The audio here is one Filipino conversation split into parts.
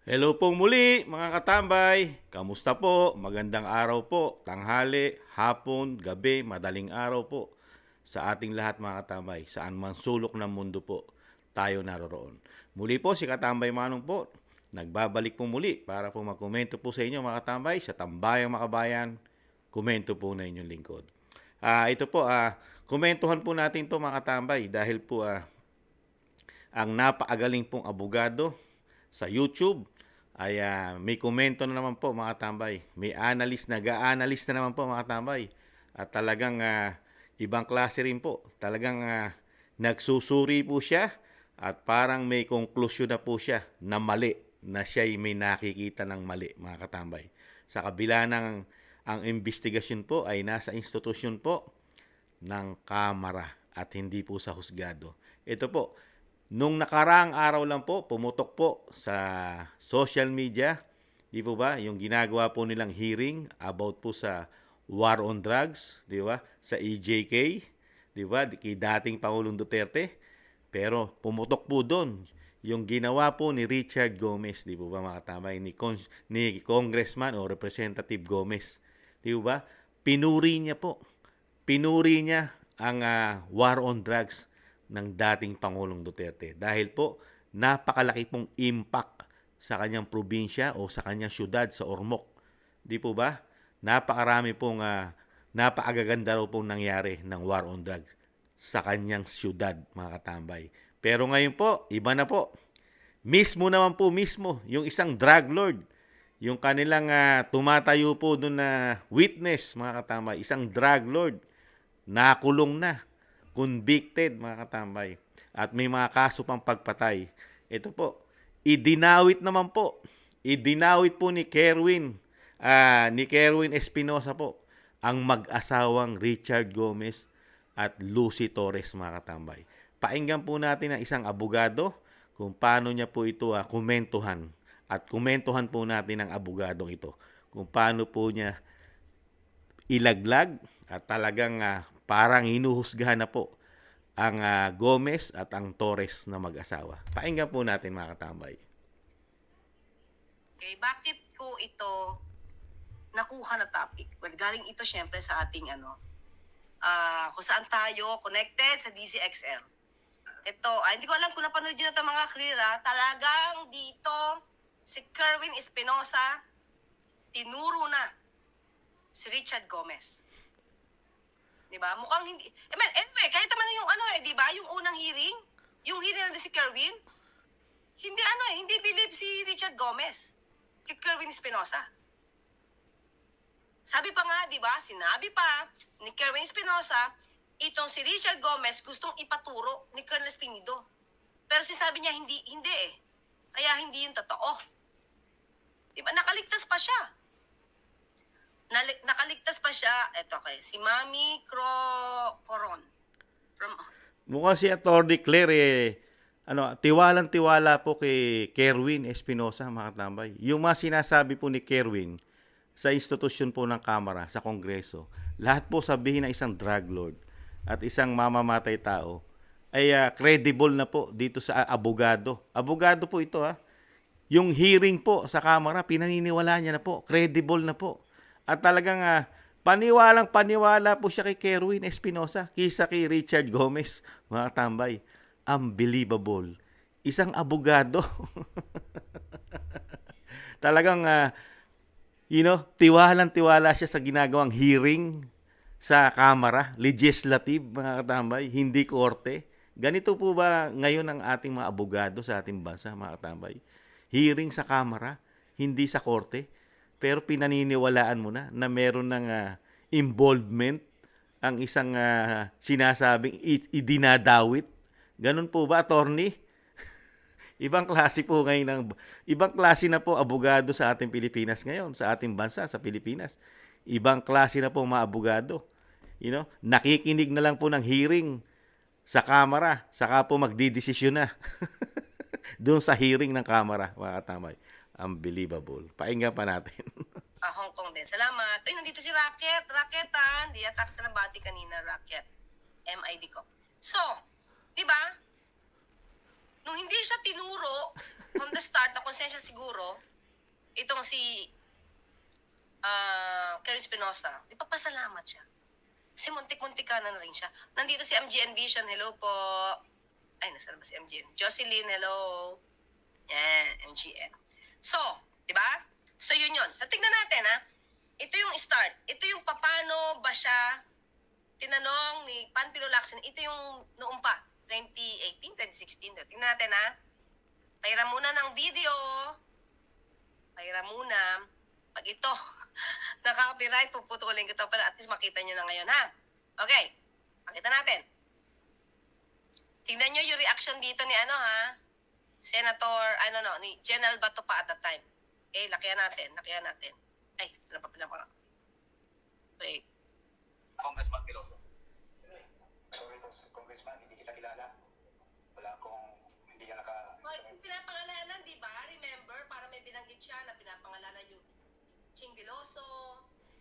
Hello pong muli mga katambay. Kamusta po? Magandang araw po, tanghali, hapon, gabi, madaling araw po sa ating lahat mga katambay. Saan man sulok ng mundo po tayo naroroon. Muli po si Katambay Manong po. Nagbabalik po muli para po magkomento po sa inyo mga katambay sa Tambayang Makabayan. Komento po na inyong lingkod. Ito po, komentuhan po natin to mga katambay dahil po ang napakagaling pong abogado sa YouTube ay may komento na naman po mga tambay. May analyst, nag-a-analyst na naman po mga tambay. At talagang ibang klase rin po. Talagang nagsusuri po siya at parang may konklusyon na po siya na mali, na siya ay may nakikita ng mali mga katambay. Sa kabila ng ang investigasyon po ay nasa institusyon po ng Kamara at hindi po sa husgado. Ito po, nung nakaraang araw lang po, pumutok po sa social media, di po ba, yung ginagawa po nilang hearing about po sa war on drugs, di ba, sa EJK, di ba, kay dating Pangulong Duterte. Pero pumutok po doon yung ginawa po ni Richard Gomez, di po ba mga katamay, ni Congressman o Representative Gomez. Di ba? Pinuri niya po. Pinuri niya ang war on drugs ng dating Pangulong Duterte. Dahil po, napakalaki pong impact sa kanyang probinsya o sa kanyang syudad sa Ormoc. Di po ba? Napakarami pong, napakagaganda raw pong nangyari ng war on drugs sa kanyang syudad, mga katambay. Pero ngayon po, iba na po. Mismo, yung isang drug lord, yung kanilang tumatayo po doon na witness, mga katambay, isang drug lord, nakulong na, convicted mga katambay, at may mga kaso pang pagpatay. Ito po, idinawit po ni Kerwin Espinosa po, ang mag-asawang Richard Gomez at Lucy Torres mga katambay. Painggan po natin ang isang abogado kung paano niya po ito komentuhan, at komentuhan po natin ang abogadong ito kung paano po niya ilaglag at talagang parang hinuhusgahan na po ang Gomez at ang Torres na mag-asawa. Pakinggan po natin mga katambay. Okay, bakit ko ito nakuha na topic? Well, galing ito syempre sa ating kung saan tayo connected sa DZXL. Ito, hindi ko alam kung napanood nyo na ito mga clear, talagang dito si Kerwin Espinosa tinuro na si Richard Gomez. Diba? Mukhang hindi. Anyway, kahit naman yung diba? Yung unang hearing, yung hearing na si Kerwin, hindi believe si Richard Gomez kay Kerwin Espinosa. Sabi pa nga, diba? Sinabi pa ni Kerwin Espinosa, itong si Richard Gomez gustong ipaturo ni Colonel Espinido. Pero sinabi niya, hindi eh. Kaya hindi yung totoo. Diba? Nakaligtas pa siya. Nakaligtas pa siya, si Mami Coron. Mukhang si Atty. Claire tiwalang-tiwala po kay Kerwin Espinosa mga katambay. Yung mga sinasabi po ni Kerwin sa institusyon po ng Kamara, sa Kongreso, lahat po sabihin ng isang drug lord at isang mamamatay tao ay credible na po dito sa abogado. Abogado po ito Yung hearing po sa Kamara, pinaniniwala niya na po, credible na po. At talagang paniwalang-paniwala po siya kay Kerwin Espinosa kaysa kay Richard Gomez, mga tambay. Unbelievable. Isang abogado. Talagang, tiwalang-tiwala siya sa ginagawang hearing sa Kamara, legislative, mga katambay, hindi korte. Ganito po ba ngayon ang ating mga abogado sa ating bansa, mga katambay? Hearing sa Kamara, hindi sa korte, pero pinaniniwalaan mo na meron ng involvement ang isang sinasabing idinadawit. Ganun po ba, attorney? Ibang klase po ngayon ibang klase na po abogado sa ating Pilipinas ngayon, sa ating bansa, sa Pilipinas. Ibang klase na po mga abogado. Nakikinig na lang po ng hearing sa Kamara, saka po magdidesisyon na doon sa hearing ng Kamara, mga katamay. Unbelievable. Painggan pa natin. Hong Kong din. Salamat. Ay, nandito si Racket. Racket Hindi yata kita nabati kanina, Racket. MID ko. So, di ba? Nung hindi siya tinuro from the start na kung pasensya siguro, itong si Karen Espinosa, di pa pasalamat siya. Kasi muntik-muntik ka na rin siya. Nandito si MGN Vision, hello po. Ay, nasaan ba si MGN? Jocelyn, hello. Yan, MGN. So, di ba? So, yun yun. So, tignan natin, ha? Ito yung start. Ito yung paano ba siya tinanong ni Panfilo Lacson. Ito yung noong pa, 2018, 2016. Tignan natin, ha? Pahiram muna ng video. Pahiram muna. Pag ito, naka-copyright, puputulin ko ito para at least makita nyo na ngayon, ha? Okay. Pakita natin. Tingnan nyo yung reaction dito ni ano, ha? Senator, ni General Bato pa at that time. Okay, lakihan natin. Ay, pinapa. Wait. Congressman Piloso. Sorry po, Congressman, hindi kita kilala. Wala akong, hindi ka naka... So, yung pinapangalanan, di ba? Remember, para may binanggit siya na pinapangalanan yung Ching Veloso,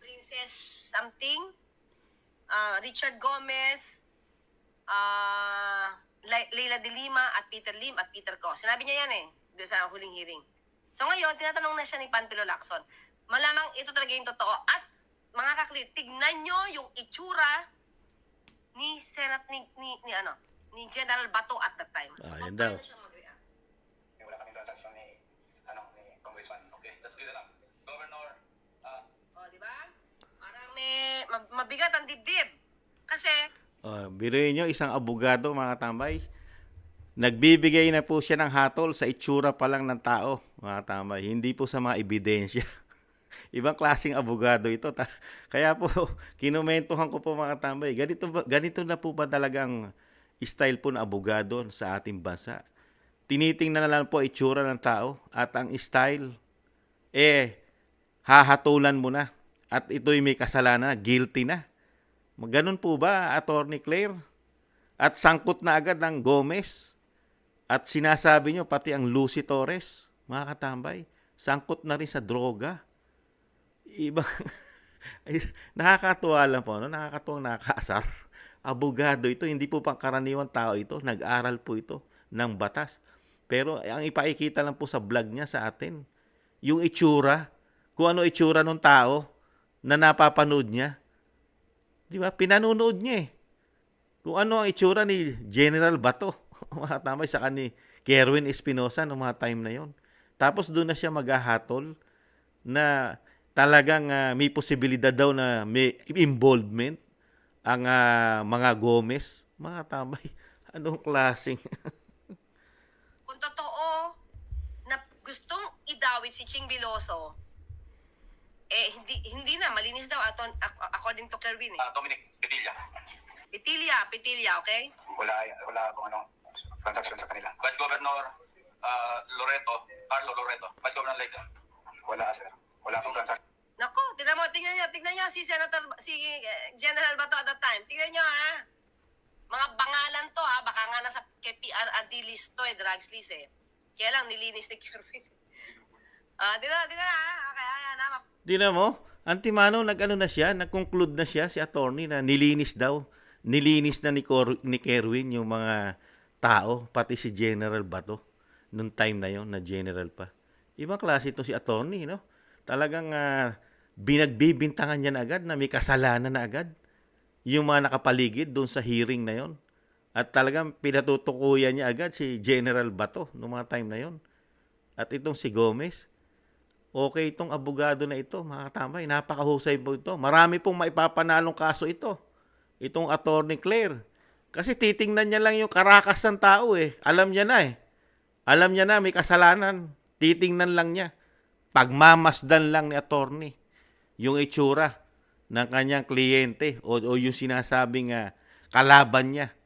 Princess something, Richard Gomez, Leila de Lima, at Peter Lim, at Peter Co. Sinabi niya yan doon sa huling hearing. So ngayon, tinatanong na siya ni Panfilo Lacson. Malamang ito talaga yung totoo. At mga kaklit, tignan nyo yung itsura ni ni General Bato at that time. Yan daw. Paano siya mag-react? Wala kaming transaction ni Congressman. Okay, let's do that lang. Governor, Di ba? Parang mabigat ang dibdib. Kasi, Biruin nyo, isang abogado, mga tambay. Nagbibigay na po siya ng hatol sa itsura pa lang ng tao, mga tambay. Hindi po sa mga ebidensya. Ibang klaseng abogado ito. Kaya po, kinumentuhan ko po, mga tambay. Ganito na po ba talagang style po ng abogado sa ating bansa? Tinitingnan na lang po itsura ng tao at ang style, hahatulan mo na. At ito'y may kasalanan, guilty na. Ganun po ba, Attorney Claire? At sangkot na agad ng Gomez. At sinasabi nyo, pati ang Lucy Torres, mga katambay, sangkot na rin sa droga. Nakakatuwa lang po, nakakatuwang nakakaasar. Abogado ito, hindi po pangkaraniwang tao ito. Nag-aral po ito ng batas. Pero ang ipakikita lang po sa vlog niya sa atin, yung itsura, kung ano itsura ng tao na napapanood niya. Di ba? Pinanunood niya kung ano ang itsura ni General Bato, mga tamay, saka ni Kerwin Espinosa noong mga time na yon. Tapos doon na siya maghahatol na talagang may posibilidad daw na may involvement ang mga Gomez. Mga tamay, anong klaseng... kung totoo na gustong idawit si Ching Veloso, hindi na, malinis daw according to Kerwin Dominic Petilla. Petilia, okay? Wala akong transaction sa kanila. Vice Governor Carlo Loreto. Vice Governor Leyte. Wala, sir. Wala akong transaction. Nako, tignan niyo si General Bato at that time. Tignan niyo, ha. Mga bangalan to, ha. Baka nga nasa PRRD list to, drugs list, Kaya lang, nilinis ni Kerwin. Di na, ha. Okay, ayan, ha. Di na mo? Antimano, nag-conclude na siya, si attorney, na nilinis daw. Nilinis na ni Kerwin yung mga tao, pati si General Bato, nung time na yon na general pa. Ibang klase ito si attorney, no? Talagang binagbibintangan niya na agad na may kasalanan na agad yung mga nakapaligid doon sa hearing na yon. At talagang pinatutukuyan niya agad si General Bato noong mga time na yon. At itong si Gomez, okay itong abogado na ito, mga katambay, napakahusay po ito. Marami pong maipapanalong kaso ito. Itong Attorney Claire. Kasi titingnan niya lang yung karakas ng tao Alam niya na Alam niya na may kasalanan. Titingnan lang niya. Pagmamasdan lang ni attorney yung itsura ng kanyang kliyente o yung sinasabing kalaban niya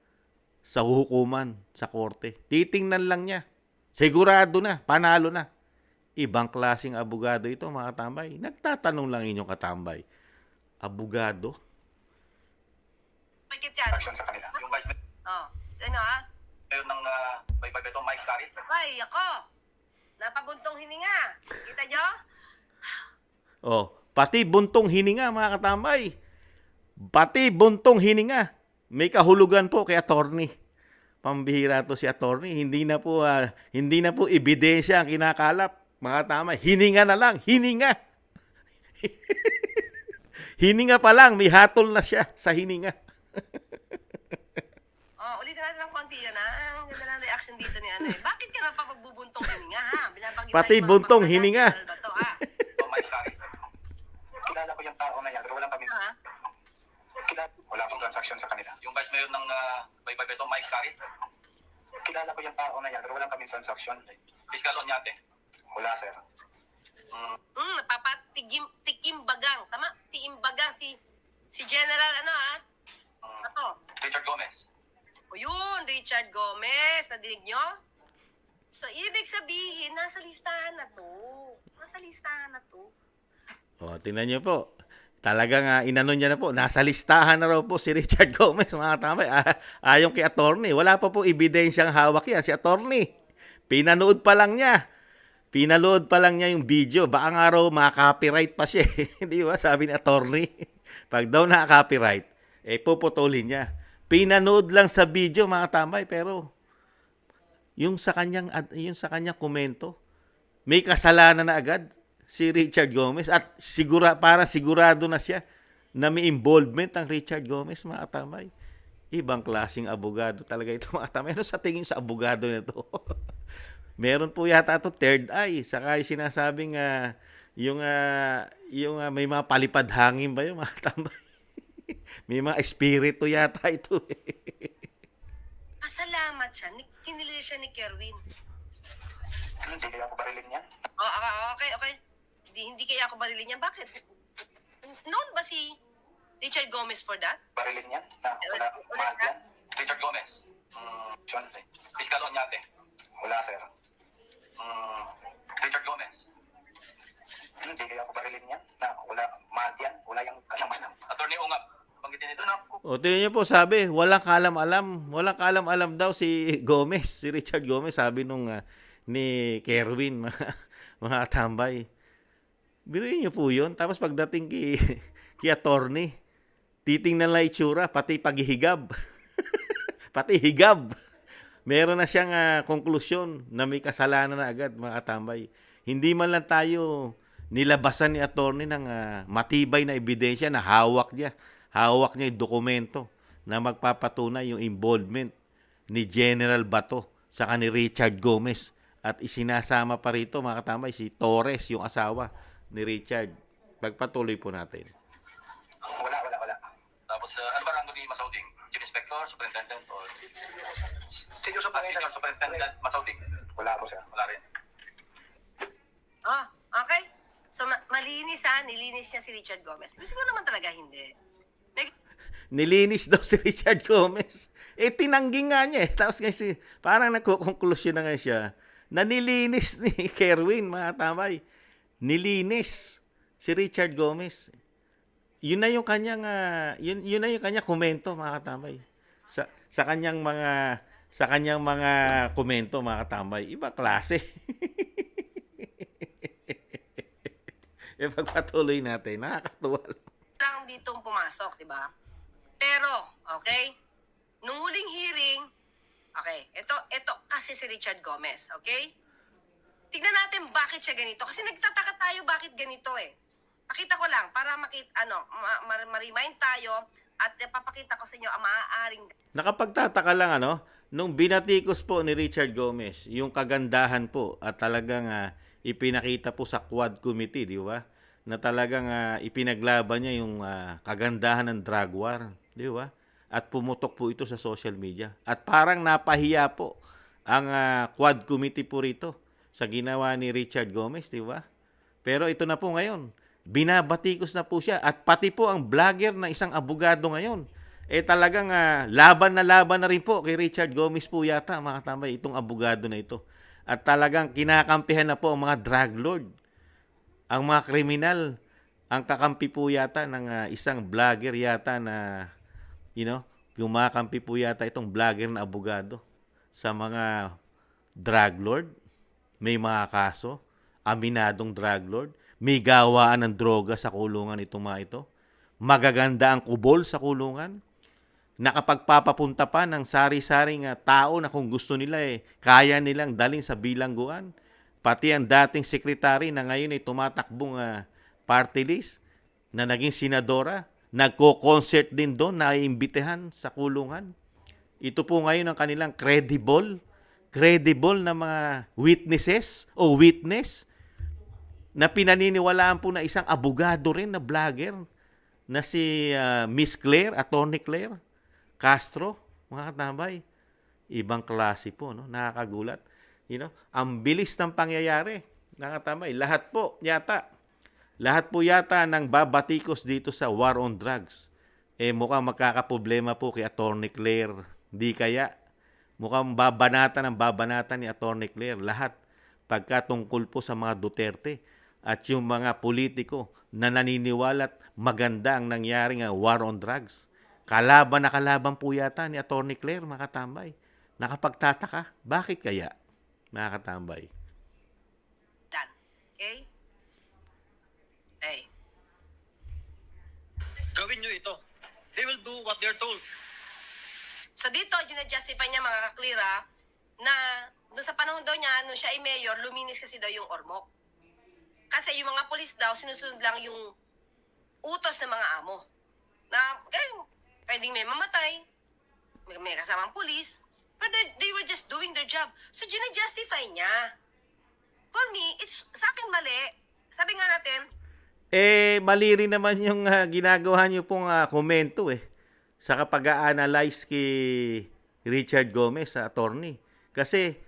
sa hukuman, sa korte. Titingnan lang niya. Sigurado na, panalo na. Ibang klaseng abogado ito, mga katambay. Nagtatanong lang inyong katambay. Abogado? Pagkit yan. Transaction sa kanila. Yung Vice Ano, ha? Mayor ng Baybaybeto, Mike Sarit. Ay, ako. Napabuntong hininga. Kita nyo? Pati buntong hininga, mga katambay. Pati buntong hininga. May kahulugan po kay attorney. Pambihira to si attorney. Hindi na po ebidensya ang kinakalap. Mga tama, hininga na lang, hininga. Hininga pa lang, may hatol na siya sa hininga. Ulitin natin ng konti yan, ha? Ang ganda ng reaction dito ni ano eh. Bakit ka na pa magbubuntong hininga, ha? Binabanggit Pati tayo sa mga buntong pangalanan, hininga. General Bato, ha? Mike Sari. Kilala ko yung tao na yan, pero walang kami. Ha? Wala akong transaction sa kanila. Yung vice mayor ng Baybay Beto, Mike Sari. Kilala ko yung tao na yan, pero walang kami transaction. Fiscal Onyate. Wala, sir. Tikimbagang. Tama? Tiimbagang si General, ano, ha? Bato. Richard Gomez. O yun, Richard Gomez. Nadinig nyo? So, ibig sabihin, nasa listahan na to. Nasa listahan na to. O, tingnan niyo po. Talagang inano niya na po. Nasa listahan na raw po si Richard Gomez, mga tambay. Ayon kay attorney. Wala pa po ebidensyang hawak yan si attorney. Pinanood pa lang niya. Pinanood pa lang niya yung video. Baka nga raw maka-copyright pa siya. Di ba? Sabi ni attorney. Pag daw na-copyright, puputulin niya. Pinanood lang sa video, mga tambay. Pero yung sa kanyang komento, may kasalanan na agad si Richard Gomez at sigurado na siya na may involvement ang Richard Gomez, mga katamay. Ibang klaseng abogado talaga ito, mga katamay. Ano sa tingin sa abogado nito? Meron po yata ito third eye. Saka yung sinasabing may mga palipad hangin ba yun, mga katamay? May mga espiritu yata ito. Pasalamat siya. Kinili siya ni Kerwin. Hindi kaya ako barilin yan. Okay. Hindi kaya ako barilin yan. Bakit? Known ba si Richard Gomez for that? Barilin yan? Na wala mahal yan? Richard Gomez. Fiscal Onyate. Wala, sir. Richard Gomez. Hindi kaya ako barilin yan? Na wala mahal yan? Wala yung kalaman. Attorney Ungap. Banggitin ito na. O, tingnan niyo po, sabi, walang kaalam-alam. Walang kaalam-alam daw si Gomez, si Richard Gomez, sabi nung ni Kerwin, mga tambay. Biruin niyo po yun. Tapos pagdating kay attorney, titingnan lang itsura, pati paghihigab. Pati higab. Meron na siyang konklusyon na may kasalanan na agad, mga katambay. Hindi man lang tayo nilabasan ni attorney ng matibay na ebidensya na hawak niya yung dokumento na magpapatunay yung involvement ni General Bato sa ni Richard Gomez. At isinasama pa rito, mga katambay, si Torres, yung asawa ni Richard. Pagpatuloy po natin. Wala. Tapos, ano ba rango ni Masauding? Chief Inspector, Superintendent, o... Senior Superintendent Masauding? Wala po, sir. Wala rin. Okay. So, malinis nilinis niya si Richard Gomez. Siguro naman talaga hindi. Nilinis daw si Richard Gomez. Tinanggi nga niya eh. Tapos kasi parang nagkukonklusyon na nga siya na nilinis ni Kerwin, mga tambay. Nilinis si Richard Gomez. Yun na yung kanyang yun na yung kanyang komento, mga katambay. Sa kanyang mga komento, mga katambay. Iba klase. Pagpatuloy natin, nakakatuwa Lang ditong pumasok, di ba? Pero, okay, nung huling hearing, okay, ito kasi si Richard Gomez, okay? Tignan natin bakit siya ganito. Kasi nagtataka tayo bakit ganito eh. Pakita ko lang para ma-remind tayo at papakita ko sa inyo ang maaaring... Nakapagtataka lang nung binatikos po ni Richard Gomez, yung kagandahan po at talagang ipinakita po sa Quad Committee, di ba? Na talagang ipinaglaban niya yung kagandahan ng drug war, di ba? At pumutok po ito sa social media. At parang napahiya po ang Quad Committee po rito sa ginawa ni Richard Gomez, di ba? Pero ito na po ngayon, binabatikos na po siya at pati po ang vlogger na isang abogado ngayon. Talagang laban na rin po kay Richard Gomez po yata, mga tambay, itong abogado na ito. At talagang kinakampihan na po ang mga drug lord. Ang mga kriminal, ang kakampi po yata ng isang vlogger yata na, kumakampi po yata itong vlogger na abogado sa mga drug lord. May mga kaso, aminadong drug lord. May gawaan ng droga sa kulungan itong mga ito. Magaganda ang kubol sa kulungan. Nakapagpapapunta pa ng sari-saring tao na kung gusto nila kaya nilang daling sa bilangguan. pati ang dating sekretary na ngayon ay tumatakbong party list na naging senadora, nagko-concert din doon, naiimbitehan sa kulungan. Ito po ngayon ang kanilang credible na mga witnesses o witness na pinaniniwalaan po na isang abogado rin na vlogger na si Miss Claire, Attorney Claire Castro, mga katambay. Ibang klase po, no? Nakakagulat. Ang bilis ng pangyayari, mga katambay. Lahat po yata ng babatikos dito sa war on drugs. Mukhang magkakaproblema po kay Attorney Claire. Di kaya, mukhang babanatan ni Attorney Claire. Lahat pagkatungkol po sa mga Duterte at yung mga politiko na naniniwala at maganda ang nangyaring war on drugs. Kalaban na kalaban po yata ni Attorney Claire, mga katambay. Nakapagtataka, bakit kaya, mga katambay? Done. Okay? Hey. Gawin nyo ito. They will do what they're told. So dito, ginajustify niya mga kaklira na doon sa panahon daw niya, nung siya ay mayor, luminis kasi daw yung Ormoc. Kasi yung mga polis daw, sinusunod lang yung utos ng mga amo. Na, pwedeng may mamatay, may kasamang polis, but they were just doing their job. So, ginajustify niya. For me, sa akin mali. Sabi nga natin, Mali rin naman yung ginagawa niyo pong komento sa kapag-a-analyze kay Richard Gomez sa attorney. Kasi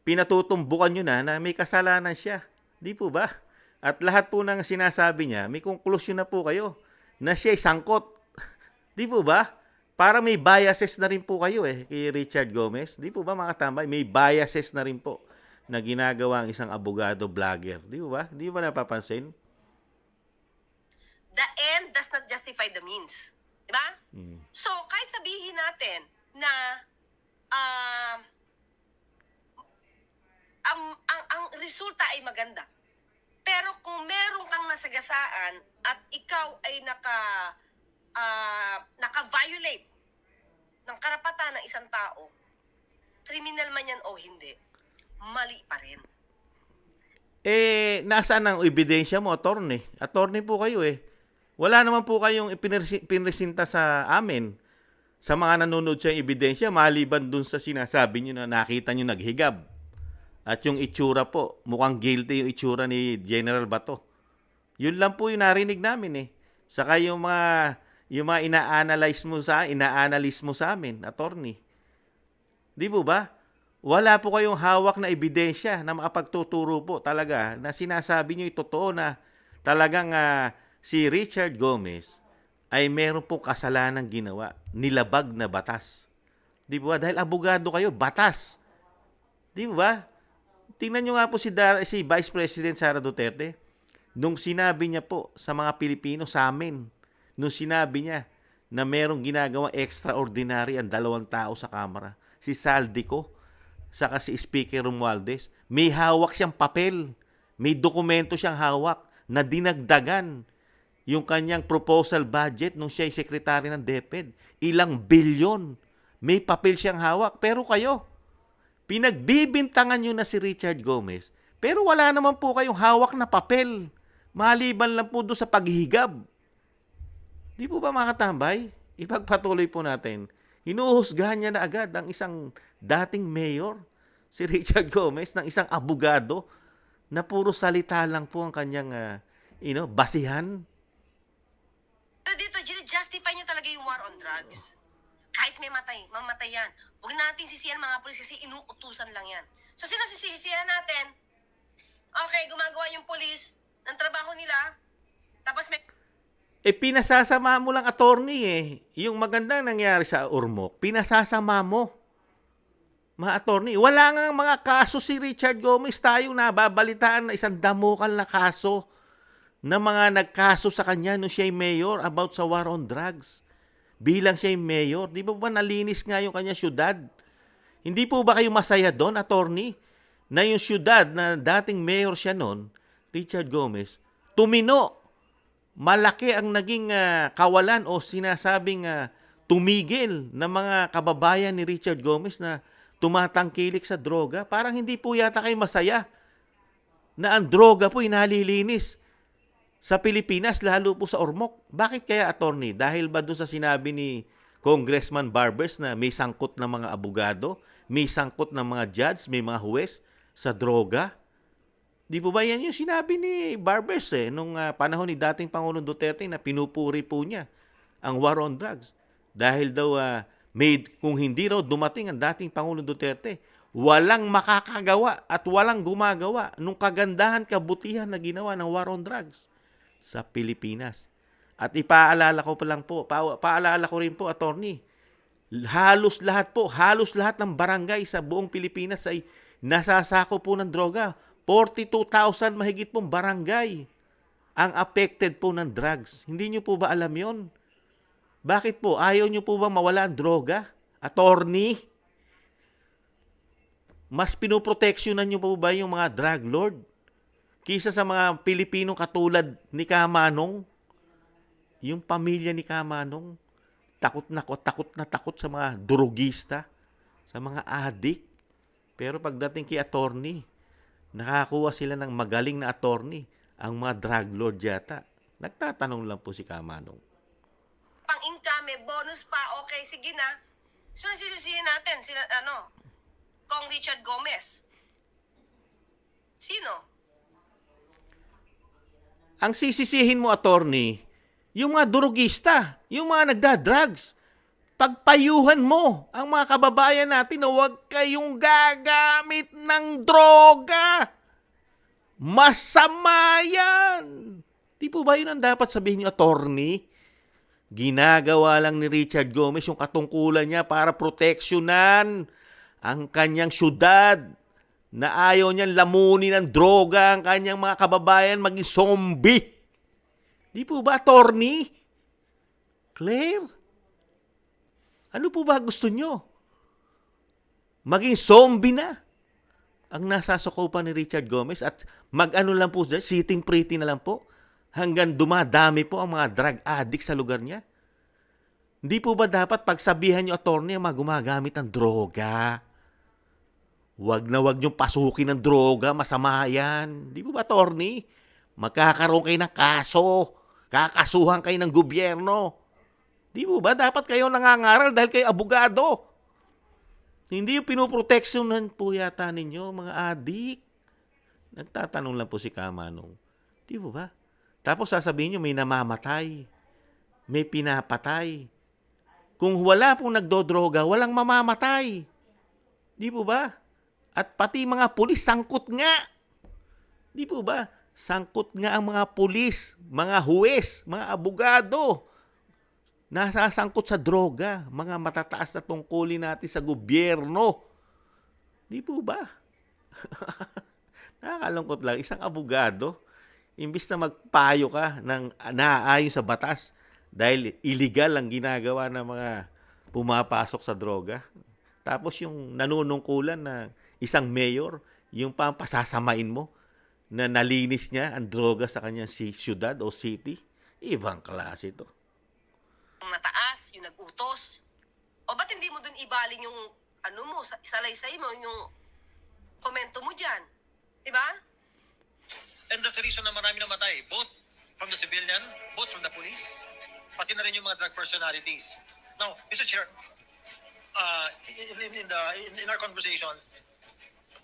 pinatutumbukan nyo na may kasalanan siya. Di po ba? At lahat po ng sinasabi niya, may konklusyon na po kayo na siya ay sangkot. Di po ba? Para may biases na rin po kayo kay Richard Gomez. Di po ba mga katambay? May biases na rin po na ginagawa ang isang abogado vlogger. Di po ba? Di ba napapansin? the end does not justify the means. Diba? So, kahit sabihin natin na ang resulta ay maganda. Pero kung meron kang nasagasaan at ikaw ay naka-violate ng karapatan ng isang tao, criminal man yan o hindi, mali pa rin. Nasaan ang ebidensya mo, attorney? Attorney po kayo Wala naman po kayong pinresinta sa amin sa mga nanonood sa ebidensya maliban dun sa sinasabi nyo na nakita nyo naghigab. At yung itsura po, mukhang guilty yung itsura ni General Bato. Yun lang po yung narinig namin Saka yung mga ina-analyze mo sa amin, attorney. Di po ba? Wala po kayong hawak na ebidensya na makapagtuturo po talaga na sinasabi nyo totoo na talagang si Richard Gomez ay meron pong kasalanang ginawa, nilabag na batas. Di ba? Dahil abogado kayo, batas. Di ba? Tingnan nyo nga po si Vice President Sara Duterte. Nung sinabi niya po sa mga Pilipino, sa amin, nung sinabi niya na merong ginagawang extraordinary ang dalawang tao sa Kamara, si Saldico, saka si Speaker Romualdez, may hawak siyang papel, may dokumento siyang hawak na dinagdagan yung kanyang proposal budget nung siya ay sekretary ng DepEd. Ilang bilyon. May papel siyang hawak. Pero kayo, pinagbibintangan nyo na si Richard Gomez, pero wala naman po kayong hawak na papel. Maliban lang po doon sa paghihigab. Di po ba mga katambay? Ipagpatuloy po natin. Hinuhusgahan niya na agad ang isang dating mayor, si Richard Gomez, ng isang abogado na puro salita lang po ang kanyang basihan. Pero dito, justify niya talaga yung war on drugs. Kahit may mamatay yan. Huwag natin sisiyan mga pulis kasi inuutusan lang yan. So, sino sisisiyan natin? Okay, gumagawa yung pulis ng trabaho nila, tapos may... Pinasasama mo lang, attorney Yung magandang nangyari sa Ormoc, pinasasama mo. Mga attorney, wala nga mga kaso si Richard Gomez. Tayong nababalitaan na isang damukal na kaso na mga nagkaso sa kanya nung siya'y mayor about sa war on drugs. Bilang siya'y mayor, di ba nalinis nga yung kanya syudad? Hindi po ba kayo masaya doon, attorney, na yung syudad na dating mayor siya noon, Richard Gomez, tumino? Malaki ang naging kawalan o sinasabing tumigil ng mga kababayan ni Richard Gomez na tumatangkilik sa droga. Parang hindi po yata kayo masaya na ang droga po inalilinis sa Pilipinas, lalo po sa Ormoc. Bakit kaya, attorney? Dahil ba doon sa sinabi ni Congressman Barbers na may sangkot ng mga abogado, may sangkot ng mga judge, may mga huwes sa droga? Di po ba yan yung sinabi ni Barbers nung panahon ni dating Pangulong Duterte na pinupuri po niya ang war on drugs? Dahil daw kung hindi raw dumating ang dating Pangulong Duterte, walang makakagawa at walang gumagawa nung kagandahan, kabutihan na ginawa ng war on drugs sa Pilipinas. At ipaalala ko pa lang po, paalala ko rin po, attorney, halos lahat ng barangay sa buong Pilipinas ay nasasako po ng droga. 42,000 mahigit pong barangay ang affected po ng drugs. Hindi nyo po ba alam yon? Bakit po? Ayaw nyo po ba mawala ang droga? Attorney? Mas pinoproteksyonan nyo po ba yung mga drug lord kaysa sa mga Pilipinong katulad ni Kamanong? Yung pamilya ni Kamanong, takot na takot sa mga drugista, sa mga adik. Pero pagdating kay attorney, nakakuha sila ng magaling na attorney, ang mga drug lord yata. Nagtatanong lang po si Kamanong. Pang-income, may bonus pa, okay, sige na. So, sisisihin natin, Kong Richard Gomez. Sino? Ang sisisihin mo, attorney, yung mga drugista, yung mga nagda-drugs. Pagpayuhan mo ang mga kababayan natin na huwag kayong gagamit ng droga. Masama yan. Di po ba yun ang dapat sabihin niyo, attorney? Ginagawa lang ni Richard Gomez yung katungkulan niya para proteksyonan ang kanyang syudad na ayaw niyang lamunin ng droga ang kanyang mga kababayan maging zombie. Di po ba, attorney? Claire? Ano po ba gusto nyo? Maging zombie na ang nasasakupan ni Richard Gomez at mag-ano lang po, sitting pretty na lang po hanggang dumadami po ang mga drug addict sa lugar niya? Hindi po ba dapat pagsabihan nyo, attorney, ang mga gumagamit ng droga? Wag na wag nyo pasukin ng droga, masama yan. Hindi po ba, attorney? Magkakaroon kayo ng kaso. Kakasuhan kayo ng gobyerno. Di po ba? Dapat kayo nangangaral dahil kayo abogado. Hindi yung pinoproteksyonan po yata ninyo, mga adik. Nagtatanong lang po si Kamanong. Di po ba? Tapos sasabihin nyo may namamatay. May pinapatay. Kung wala pong nagdodroga, walang mamamatay. Di po ba? At pati mga pulis, sangkot nga. Di po ba? Sangkot nga ang mga pulis, mga huwes, mga abogado. Nasasangkot sa droga, mga matataas na tungkulin natin sa gobyerno. Di po ba? Nakakalungkot lang, isang abogado, imbis na magpayo ka ng naaayon sa batas dahil illegal ang ginagawa ng mga pumapasok sa droga. Tapos yung nanunungkulan na isang mayor, yung pampasasamain mo na nalinis niya ang droga sa kanyang siyudad o city. Ibang klase ito. Mataas, yung nag-utos. O ba't hindi mo dun ibaling yung, isalaysay mo, yung komento mo dyan? Diba? And that's the reason na marami namatay, both from the civilian, both from the police, pati na rin yung mga drug personalities. Now, Mr. Chair, in our conversations,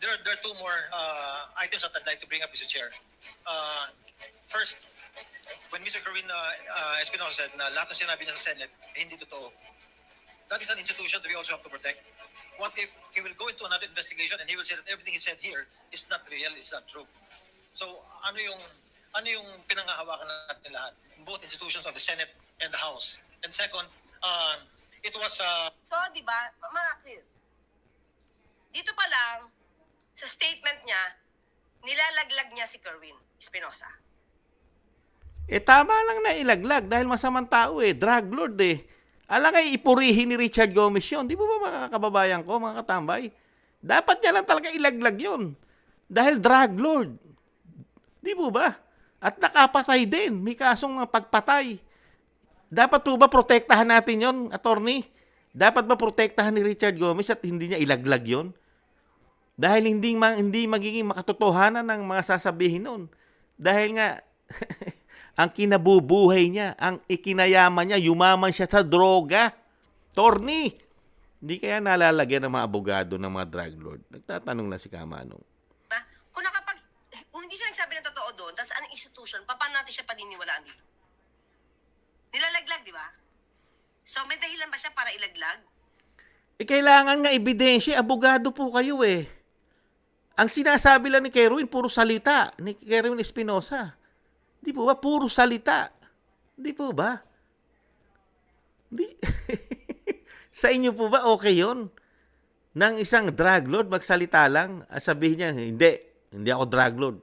there are two more items that I'd like to bring up, Mr. Chair. First, when Mr. Kerwin Espinosa said na lahat ng sinabi niya sa Senate, hindi totoo. That is an institution that we also have to protect. What if he will go into another investigation and he will say that everything he said here is not real, is not true? So, ano yung pinanghahawakan natin lahat? Both institutions of the Senate and the House. And second, it was... So, di ba, mga clear. Dito pa lang, sa statement niya, nilalaglag niya si Kerwin Espinosa. Tama lang na ilaglag dahil masamang tao drug lord Alam kayo, ipurihin ni Richard Gomez yun. Di ba mga kababayan ko, mga katambay? Dapat niya lang talaga ilaglag yun. Dahil drug lord. Di po ba? At nakapatay din. May kasong pagpatay. Dapat po ba protektahan natin yon, attorney? Dapat ba protektahan ni Richard Gomez at hindi niya ilaglag yon? Dahil hindi magiging makatotohanan ng mga sasabihin nun. Dahil nga, ang kinabubuhay niya, ang ikinayaman niya, yumaman siya sa droga. Torni! Hindi kaya nalalagyan ng mga abogado ng mga drug lord. Nagtatanong na si Kamanong. Diba? Kung hindi siya nagsabi ng totoo doon, tapos anong institution, paano natin siya paniniwalaan dito? Nilalaglag, di ba? So, may dahilan ba siya para ilaglag? Kailangan nga ebidensya. Abogado po kayo eh. Ang sinasabi lang ni Kerwin, puro salita. Ni Kerwin Espinosa. Di po ba? Puro salita. Di po ba? Di. Sa inyo po ba okay yun? Nang isang drug lord magsalita lang, sabihin niya, hindi ako drug lord.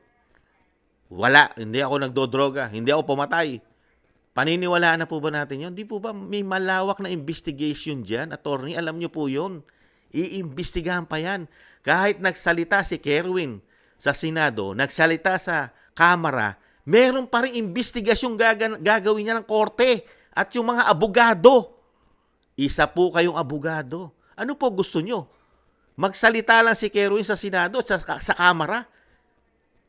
Wala, hindi ako nagdodroga, hindi ako pumatay. Paniniwalaan na po ba natin yun? Di po ba may malawak na investigation dyan, attorney? Alam niyo po yun. Iimbestigahan pa yan. Kahit nagsalita si Kerwin sa Senado, nagsalita sa Kamara, meron pa rin investigasyon gagawin niya ng korte at yung mga abogado. Isa po kayong abogado. Ano po gusto nyo? Magsalita lang si Kerwin sa Senado at sa Kamara?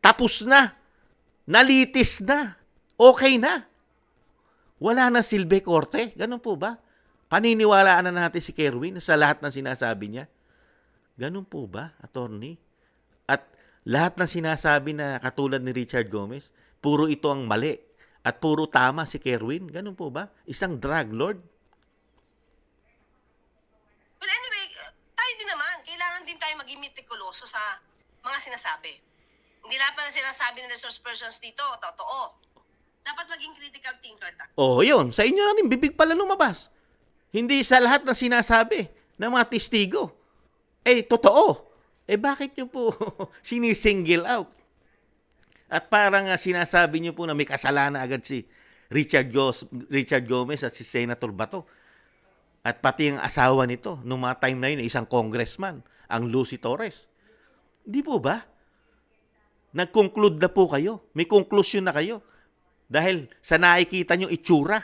Tapos na. Nalitis na. Okay na. Wala na silbi korte. Ganun po ba? Paniniwalaan na natin si Kerwin sa lahat ng sinasabi niya. Ganun po ba, attorney? At lahat ng sinasabi na katulad ni Richard Gomez, puro ito ang mali. At puro tama si Kerwin. Ganun po ba? Isang drug lord? Well, anyway, tayo din naman. Kailangan din tayo maging mitikuloso sa mga sinasabi. Hindi lahat pa na sinasabi ng resource persons dito, totoo. Dapat maging critical thinker tayo. Oh, yun. Sa inyo na rin, bibig pala lumabas. Hindi sa lahat ng sinasabi ng mga testigo. Totoo. Bakit nyo po sinisingle out? At parang sinasabi nyo po na may kasalanan agad si Richard Gomez at si Senator Bato. At pati ang asawa nito, nung mga time na yun, isang congressman, ang Lucy Torres. Di po ba? Nag-conclude na po kayo. May conclusion na kayo. Dahil sa nakikita nyo itsura,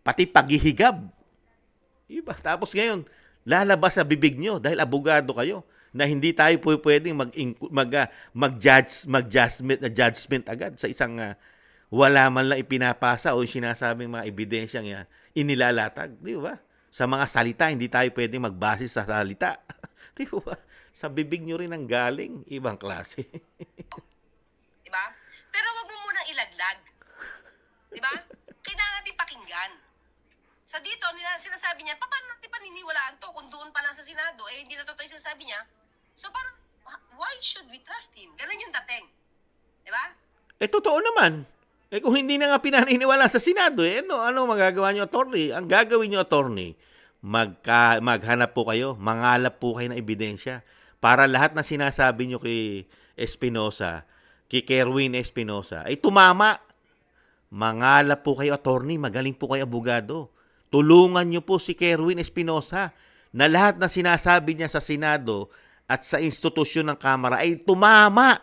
pati paghihigab. Diba? Tapos ngayon, lalabas sa bibig nyo dahil abogado kayo na hindi tayo pwedeng mag-judgment agad sa isang wala man lang ipinapasa o yung sinasabing mga ebidensyang inilalatag. Di ba? Sa mga salita, hindi tayo pwedeng magbase sa salita. Di ba? Sa bibig nyo rin ang galing. Ibang klase. Diba? Pero wag mo munang ilaglag. Diba? Kailangan natin pakinggan. So dito, sinasabi niya, paano natin paniniwalaan to kung doon pa lang sa Senado, hindi na totoo yung sinasabi niya. So parang, why should we trust him? Ganun yung dating. Diba? Totoo naman. Kung hindi na nga pinaniniwala sa Senado, ano magagawa nyo, attorney? Ang gagawin nyo, attorney, maghanap po kayo, mangalap po kayo ng ebidensya para lahat na sinasabi nyo kay Espinosa, kay Kerwin Espinosa, ay tumama. Mangalap po kayo, attorney, magaling po kayo abogado. Tulungan nyo po si Kerwin Espinosa na lahat na sinasabi niya sa Senado at sa institusyon ng Kamara ay tumama.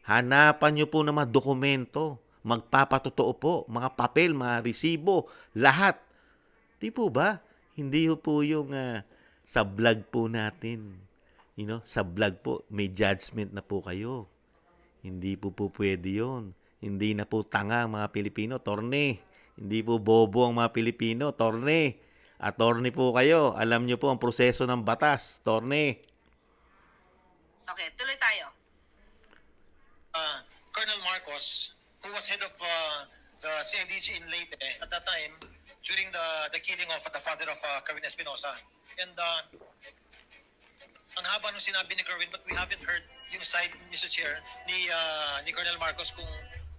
Hanapan nyo po ng mga dokumento. Magpapatotoo po. Mga papel, mga resibo, lahat. Di po ba? Hindi po yung sa vlog po natin. Sa vlog po, may judgment na po kayo. Hindi po pwede yun. Hindi na po tanga ang mga Pilipino, torne. Hindi po bobo ang mga Pilipino, torne. Attorney po kayo. Alam nyo po ang proseso ng batas, torne. So, okay, tuloy tayo. Colonel Marcos, who was head of the CIDG in Leyte at that time during the killing of the father of Kerwin Espinosa. And ang haba nung sinabi ni Kerwin, but we haven't heard yung side, Mr. Chair, ni Colonel Marcos kung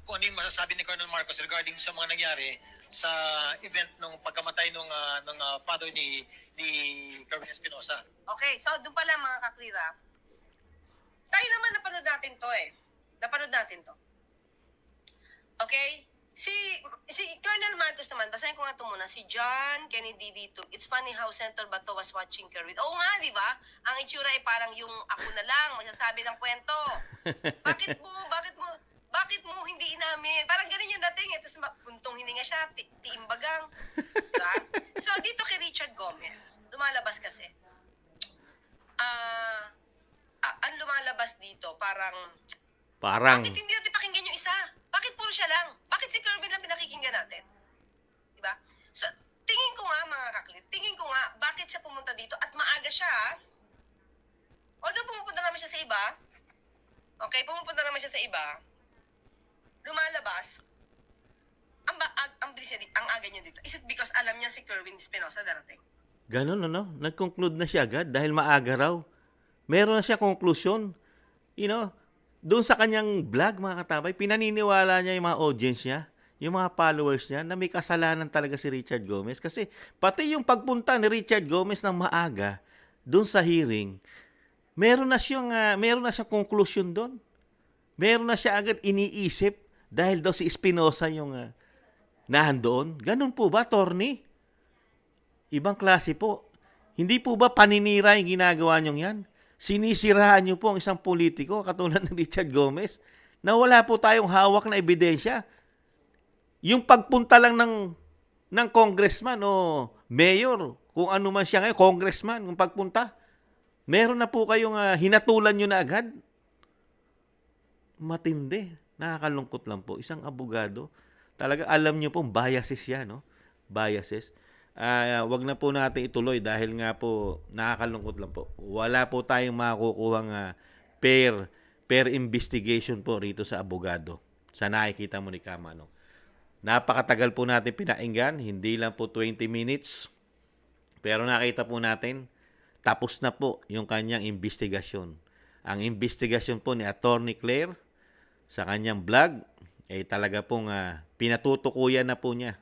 ano yung masasabi ni Colonel Marcos regarding sa mga nangyari sa event nung pagkamatay nung father ni Kerwin Espinosa. Okay, so doon pala mga kaklira. Tayo naman napanood natin to Napanood natin to. Okay? Si Colonel Marcos naman, basahin ko nga ito muna, si John Kennedy Vito. It's funny how Senator Bato was watching Kerwin. Oo nga, di ba? Ang itsura ay parang yung ako na lang, magsasabi ng kwento. Bakit mo hindi inamin? Parang ganun yung dating. Tapos buntong hininga siya, tiimbagang. Diba? So, dito kay Richard Gomez, lumalabas kasi. ang lumalabas dito, parang, Parang, bakit hindi natin pakinggan yung isa? Bakit puro siya lang? Bakit si Kirby lang pinakikinggan natin? Diba? So, tingin ko nga mga kaklit, tingin ko nga, bakit siya pumunta dito at maaga siya, although pumupunta naman siya sa iba, okay, pumupunta naman siya sa iba, lumalabas, ang bilis niya, ang aga niya dito. Is it because alam niya si Kerwin Espinosa darating? ganun ano, nag-conclude na siya agad dahil maaga raw. Meron na siya conclusion. You know, doon sa kanyang vlog, mga katabay, pinaniniwala niya yung mga audience niya, yung mga followers niya, na may kasalanan talaga si Richard Gomez. Kasi pati yung pagpunta ni Richard Gomez ng maaga, doon sa hearing, meron na siyang conclusion doon. Meron na siya agad iniisip dahil daw si Espinosa yung nahandoon. Ganun po ba, Torny? Ibang klase po. Hindi po ba paninira yung ginagawa niyong yan? Sinisiraan niyo po ang isang politiko katulad ng Richard Gomez na wala po tayong hawak na ebidensya. Yung pagpunta lang ng congressman o mayor, kung ano man siya ngayon, congressman, yung pagpunta, meron na po kayong hinatulan nyo na agad. Matindi. Nakakalungkot lang po. Isang abogado, talaga alam nyo pong biases yan, no? Biases. Wag na po natin ituloy dahil nga po nakakalungkot lang po. Wala po tayong makukuhang fair investigation po rito sa abogado. Sa nakikita mo ni Kama, no? Napakatagal po natin pinainggan, hindi lang po 20 minutes. Pero nakita po natin, tapos na po yung kanyang investigasyon. Ang investigasyon po ni Attorney Claire sa kanyang vlog ay talaga pong pinatutukuyan na po niya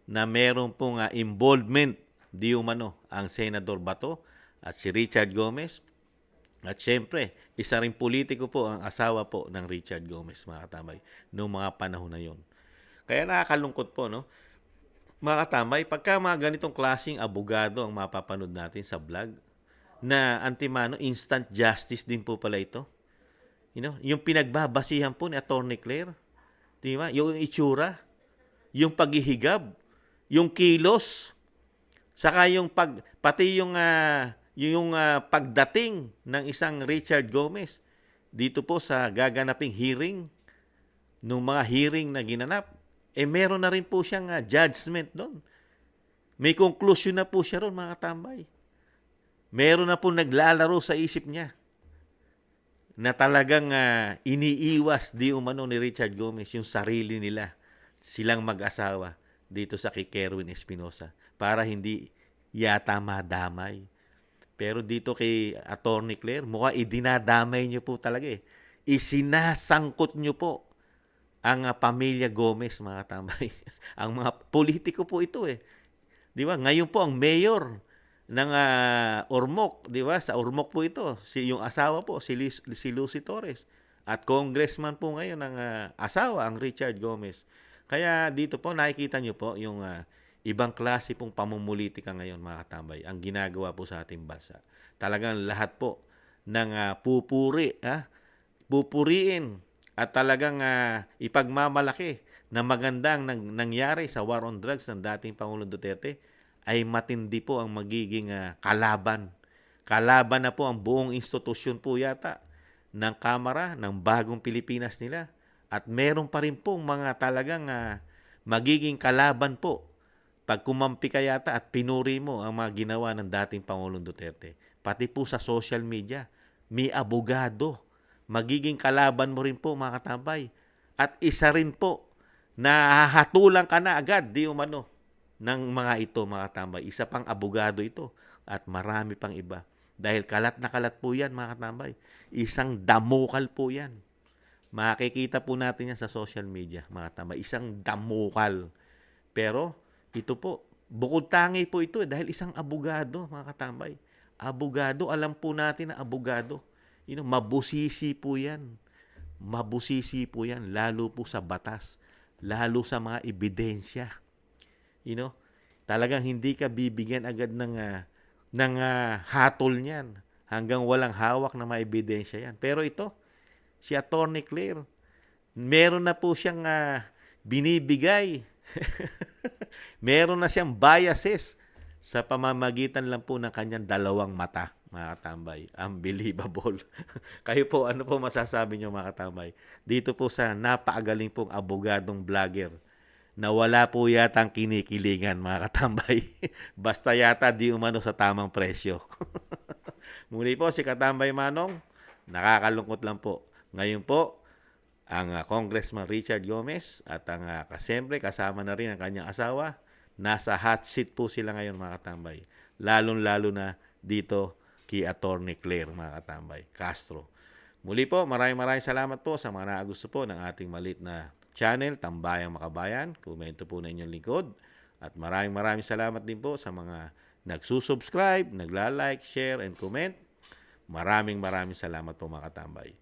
na meron pong involvement di umano ang Senador Bato at si Richard Gomez. At syempre, isa ring politiko po ang asawa po ng Richard Gomez, mga katamay, noong mga panahon na yon. Kaya nakakalungkot po, no? Mga katamay, pagka mga ganitong klaseng abogado ang mapapanood natin sa vlog, na antimano, instant justice din po pala ito. You know, yung pinagbabasihan po ni Attorney Claire, di ba? Yung itsura, yung paghihigab, yung kilos, saka yung pati yung pagdating ng isang Richard Gomez dito po sa gaganaping hearing, nung mga hearing na ginanap, meron na rin po siyang judgment doon. May conclusion na po siya ron, mga tambay. Meron na po naglalaro sa isip niya na talagang iniiwas di umano ni Richard Gomez yung sarili nila, silang mag-asawa dito sa kay Kerwin Espinosa para hindi yata madamay. Pero dito kay Attorney Claire, mukha idinadamay niyo po talaga eh. Isinasangkot niyo po ang pamilya Gomez, mga tambay. Ang mga politiko po ito eh. Di ba? Ngayon po ang mayor ng Ormoc, di ba? Sa Ormoc po ito, yung asawa po, si Lucy Torres. At congressman po ngayon ng asawa, ang Richard Gomez. Kaya dito po, nakikita nyo po yung ibang klase pong pamumulitika ngayon, mga katambay, ang ginagawa po sa ating bansa. Talagang lahat po ng pupuriin at talagang ipagmamalaki na magandang nangyari sa war on drugs ng dating Pangulong Duterte ay matindi po ang magiging kalaban. Kalaban na po ang buong institusyon po yata ng Kamara, ng bagong Pilipinas nila. At meron pa rin pong mga talagang magiging kalaban po pag kumampi ka yata at pinuri mo ang mga ginawa ng dating Pangulong Duterte. Pati po sa social media, may abogado. Magiging kalaban mo rin po, mga katambay. At isa rin po na hahatulan ka na agad, di umano, ng mga ito, mga katambay. Isa pang abogado ito at marami pang iba. Dahil kalat na kalat po yan, mga katambay. Isang damukal po yan. Makikita po natin yan sa social media, mga katambay. Isang damukal. Pero ito po, bukod tangi po ito dahil isang abogado, mga katambay. Abogado, alam po natin na abogado. Mabusisi po yan. Mabusisi po yan, lalo po sa batas. Lalo sa mga ebidensya. Talagang hindi ka bibigyan agad ng hatol niyan hanggang walang hawak na mga ebidensya yan. Pero ito, si Attorney Claire, meron na po siyang binibigay. Meron na siyang biases sa pamamagitan lang po ng kanyang dalawang mata. mga katambay. Unbelievable. Kayo po, ano po masasabi nyo mga katambay? Dito po sa napakagaling pong abogadong vlogger na wala po yatang kinikilingan mga katambay. Basta yata di umano sa tamang presyo. Muli po si Katambay Manong, nakakalungkot lang po. Ngayon po, ang Congressman Richard Gomez at ang siyempre kasama na rin ang kanyang asawa, nasa hot seat po sila ngayon mga katambay. Lalong-lalo na dito kay Attorney Claire mga katambay, Castro. Muli po, maraming salamat po sa mga nakagusto po ng ating maliit na channel, Tambayang Makabayan. Komento po na inyong lingkod. At maraming salamat din po sa mga nagsusubscribe, nagla-like, share, and comment. Maraming salamat po mga katambay.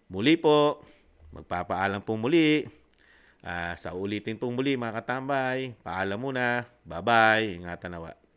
Muli po, magpapaalam po muli. Sa ulitin pong muli mga katambay. Paalam muna. Bye-bye. Ingatan nawa.